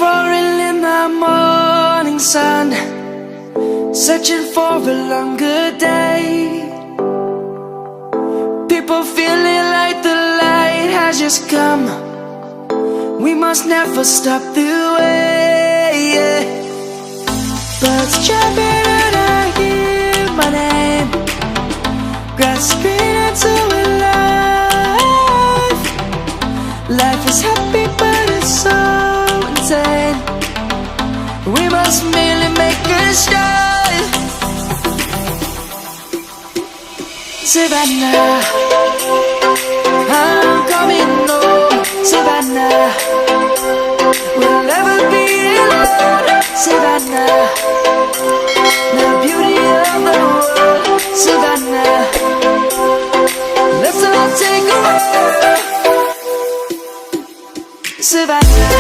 roaring in the morning sun, searching for a longer day. People feeling like the light has just come. We must never stop the way. Birds jumping and I hear my name, grasping into a life. Life is happy but it's so insane. We must merely make a start. Savannah, I'm coming home. Savannah, we'll never be alone. Savannah, the beauty of the world. Savannah, let's all take a walk. Savannah,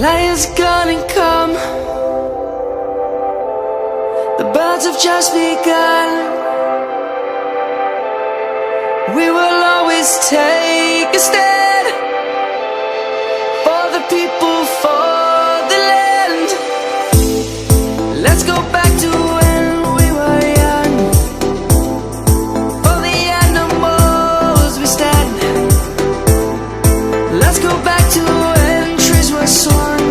lion's gonna come. The birds have just begun. We will always take a stand for the people, for the land. Let's go back to when we were young. For the animals we stand. Let's go back to when trees were swung,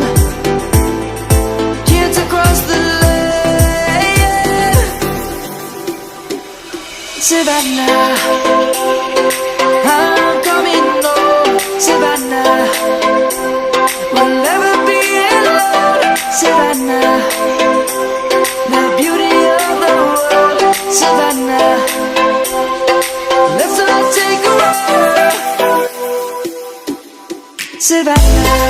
kids across the land. Savannah, I'm coming home. Savannah, we'll never be alone. Savannah, the beauty of the world. Savannah, let's all take a walk. Savannah,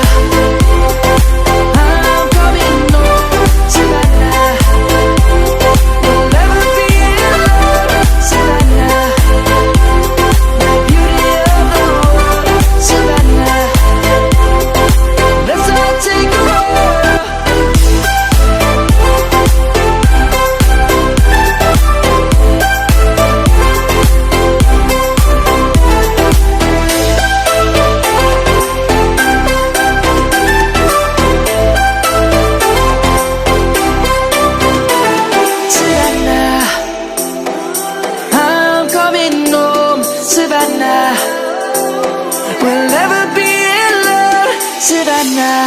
I'm coming home. Savannah, we'll never be alone. Savannah, the beauty of the world. Savannah, let's all take a walk. Savannah, I'm coming home. Savannah, we'll never be alone. Savannah,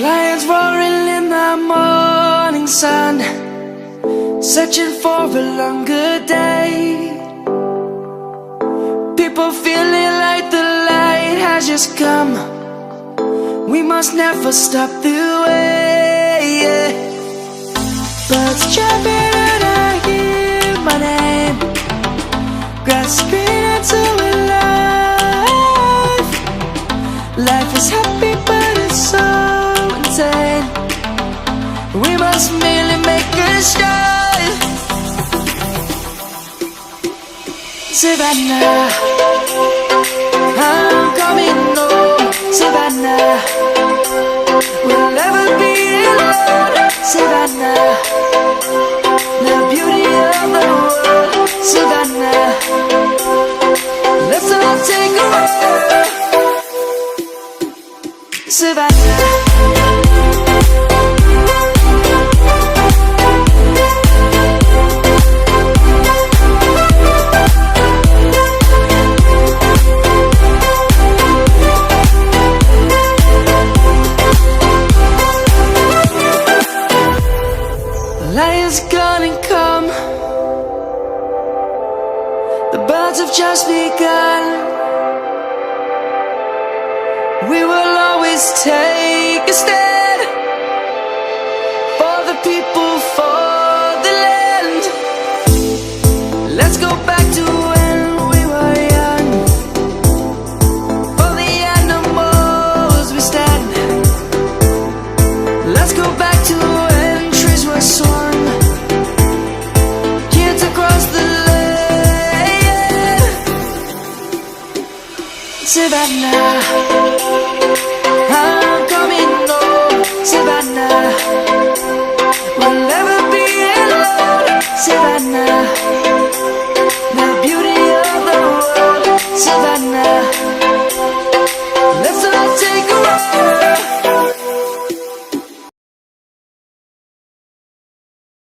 lions roaring in the morning sun, searching for a longer day. People feeling like the light has just come. We must never stop the way. Birds jumping and I hear my name, grasping into a life. Life is happy but it's so insane. We must merely make a start. Savannah, I'm coming home. Savannah, we'll never be alone. Savannah, the beauty of the world. Savannah, let's all take a walk. Savannah, lion's gonna come. The birds have just begun. We will always take a stand for the people, for the land. Let's go back to when we Savannah, I'm coming home, Savannah. We'll never be alone, Savannah.